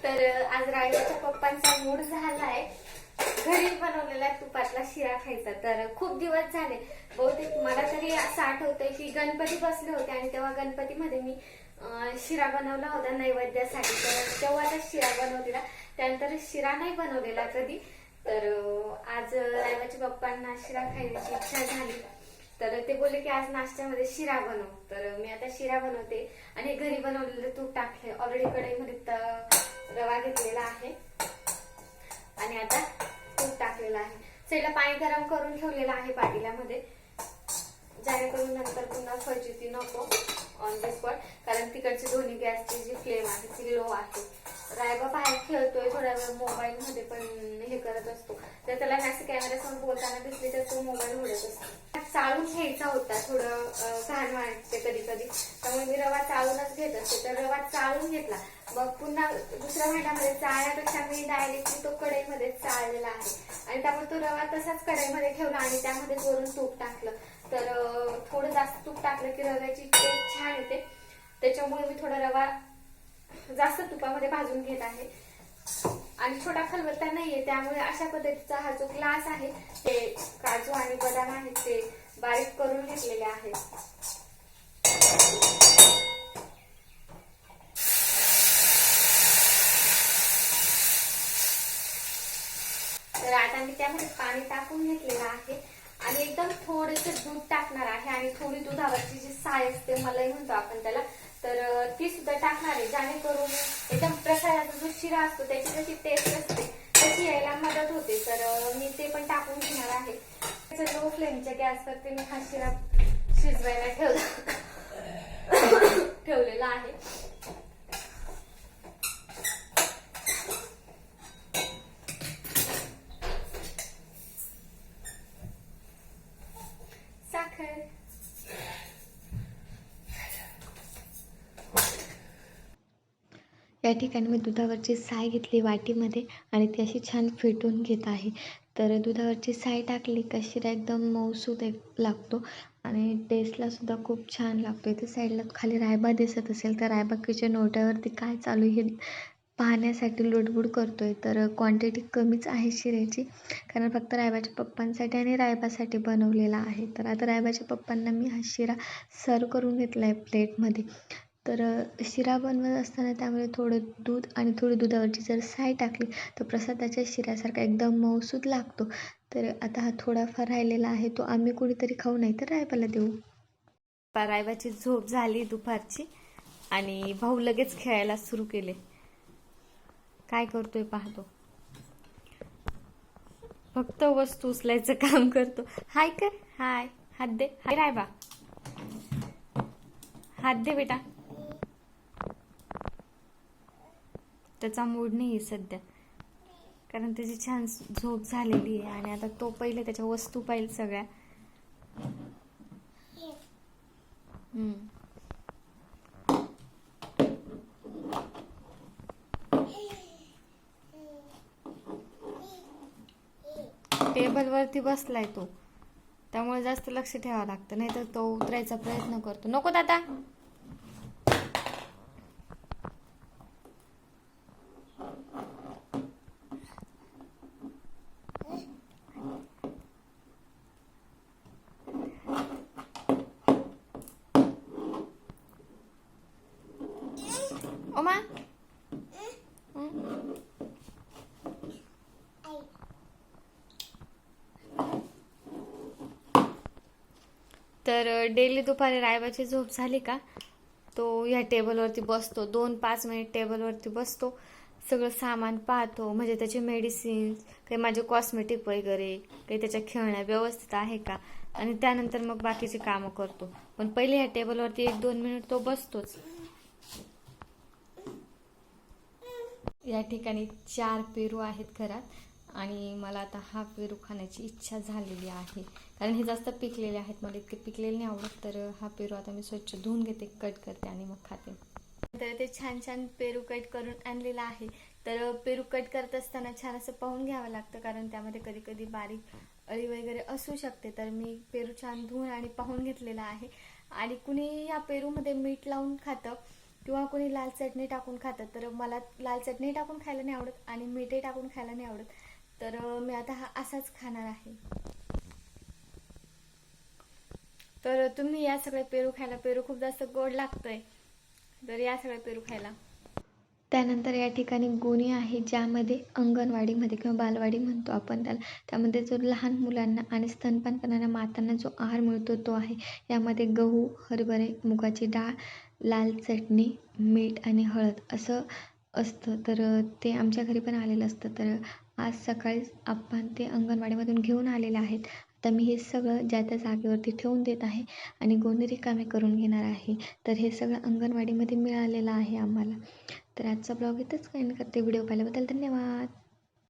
तर आज रायबाच्या पप्पांचा मूड झालाय घरी बनवलेला तुपातला शिरा खायचा। तर खूप दिवस झाले, बहुतेक मला तरी असं आठवतंय की गणपती बसले होते आणि तेव्हा गणपतीमध्ये मी शिरा बनवला होता नैवेद्यासाठी। तर तेव्हा शिरा बनवलेला, त्यानंतर शिरा नाही बनवलेला कधी। तर आज रायबाच्या पप्पांना शिरा खायची इच्छा झाली, तर ते बोलले की आज नाश्त्यामध्ये शिरा बनव। तर मी आता शिरा बनवते आणि घरी बनवलेलं तूप टाकले। ऑलरेडी कढईमध्ये रवा घेतलेला आहे आणि आता तूप टाकलेलं आहे। साईडला पाणी गरम करून ठेवलेलं आहे पातेल्यामध्ये, जेणेकरून नंतर पुन्हा फजिती नको ऑन द स्पॉट, कारण तिकडची दोन्ही गॅसची जी फ्लेम आहे ती लो आहे। रायबा बाहेर खेळतोय, थोड्या वेळ मोबाईल मध्ये पण हे करत असतो, तर त्याला असं कॅमेऱ्यासमोर बोलताना दिसले तर तो मोबाईल उडत असतो। चाळून घ्यायचा होता, थोडं घाण वाटते कधी कधी, त्यामुळे मी रवा चाळूनच घेत असते। तर रवा चाळून घेतला, मग पुन्हा दुसऱ्या भांड्यामध्ये चाळण्यापेक्षा मी डायरेक्टली तो कढईमध्ये चाळलेला आहे आणि त्यामुळे तो रवा तसाच कढईमध्ये ठेवला आणि त्यामध्ये वरून तूप टाकलं। तर थोडं जास्त तूप टाकलं की रव्याची टेस्ट छान येते, त्याच्यामुळे मी थोडा रवा जास्त तुपामध्ये भाजून घेत आहे। आणि छोटा खलबत्ता नाहीये, त्यामुळे अशा पद्धतीचा हा जो ग्लास आहे ते काजू आणि बदाम आहेत ते बारीक करून घेतलेले आहेत। तर आता मी त्यामध्ये पाणी टाकून घेतलेलं आहे आणि एकदम थोडेसे दूध टाकणार आहे आणि थोडी दुधावरची जी साय असते, मलाई म्हणतो आपण त्याला, तर ती सुद्धा टाकणार आहे, जेणेकरून एकदम प्रसादाचा जो शिरा असतो त्याची जशी टेस्ट असते तशी यायला मदत होते। तर मी ते पण टाकून घेणार आहे। लो फ्लेमच्या गॅसवरती मी हा शिरा शिजवायला ठेवलेला आहे। साखर, या ठिकाणी मी दुधावरची साय घेतली वाटीमध्ये आणि ती अशी छान फेटून घेत आहे। तर दुधावरची साय टाकली का शिरा एकदम मऊसूत लागतो आणि टेस्टला सुद्धा खूप छान लागतो। इथे साईडला खाली रायबा दिसत असेल तर रायबा किचन ओट्यावरती काय चालू हे पाहण्यासाठी लुडबुड करतोय। तर क्वांटिटी कमीच आहे शिऱ्याची, कारण फक्त रायबाच्या पप्पांसाठी आणि रायबासाठी बनवलेला आहे। तर आता रायबाच्या पप्पांना मी हा शिरा सर्व करून घेतला आहे प्लेटमध्ये। तर शिरा बनवत असताना त्यामध्ये थोडं दूध आणि थोडी दुधावरची जर साय टाकली तर प्रसादाच्या शिऱ्यासारखा एकदम मऊसूत लागतो। तर आता हा थोडाफार राहिलेला आहे, तो आम्ही कुणीतरी खाऊ, नाही तर रायबाला देऊ। रायबाची झोप झाली दुपारची आणि भाऊ लगेच खेळायला सुरू केले। काय करतोय पाहतो, फक्त वस्तू उचलायचं काम करतो। हाय कर, हाय, हात दे, हाय रायबा, हात दे बेटा। त्याचा मूड नाही सध्या, कारण त्याची छान झोप झालेली आहे आणि आता तो पहिले त्याच्या वस्तू पाहिजे सगळ्या। टेबल वरती बसलाय तो, त्यामुळे जास्त लक्ष ठेवावं लागतं, नाही तर तो उतरायचा प्रयत्न करतो। नको दादा, ओमा। तर डेली दुपारी रायबाची झोप झाली का तो ह्या टेबलवरती बसतो, 2-5 मिनिट टेबलवरती बसतो, सगळं सामान पाहतो, म्हणजे त्याचे मेडिसिन्स, काही माझे कॉस्मेटिक वगैरे, काही त्याच्या खेळण्या व्यवस्थित आहे का, आणि त्यानंतर मग बाकीची कामं करतो। पण पहिले ह्या टेबलवरती 1-2 मिनिट तो बसतोच। या ठिकाणी 4 पेरू आहेत घरात आणि मला आता हा पेरू खाण्याची इच्छा झालेली आहे, कारण हे जास्त पिकलेले आहेत, मला इतके पिकलेले नाही आवडत। तर हा पेरू आता मी स्वच्छ धुवून घेते, कट करते आणि मग खाते। तर ते छान छान पेरू कट करून आणलेला आहे। तर पेरू कट करत असताना छान असं पाहून घ्यावं लागतं, कारण त्यामध्ये कधी कधी बारीक अळी वगैरे असू शकते। तर मी पेरू छान धुवून आणि पाहून घेतलेला आहे। आणि कुणी या पेरूमध्ये मीठ लावून खातं, किंवा कोणी लाल चटणी टाकून खातात. तर मला लाल चटणी टाकून खायला नाही आवडत आणि मीठही टाकून खायला नाही आवडत. तर मी आता हा असाच खाणार आहे. तर तुम्ही या सगळ्या पेरू खायला, पेरू खूप जास्त गोड लागतोय, तर या सगळ्या पेरू खायला. त्यानंतर या ठिकाणी गोणी आहे, ज्यामध्ये अंगणवाडीमध्ये किंवा बालवाडी म्हणतो आपण त्याला, त्यामध्ये जो लहान मुलांना आणि स्तनपान करणाऱ्या मातांना जो आहार मिळतो तो आहे. यामध्ये गहू, हरभरे, मुगाची डाळ, लाल चटणी, मीठ आणि हळद असं असतं. तर ते आमच्या घरी पण आलेलं असतं. तर आज सकाळीच आपण ते अंगणवाडीमधून घेऊन आलेले आहेत. आता मी हे सगळं ज्या त्या जागेवरती ठेवून देत आहे आणि गोणी रिकामे करून घेणार आहे. तर हे सगळं अंगणवाडीमध्ये मिळालेलं आहे आम्हाला. तर आजचा ब्लॉग इथंच एंड करते. व्हिडिओ पाहिल्याबद्दल धन्यवाद.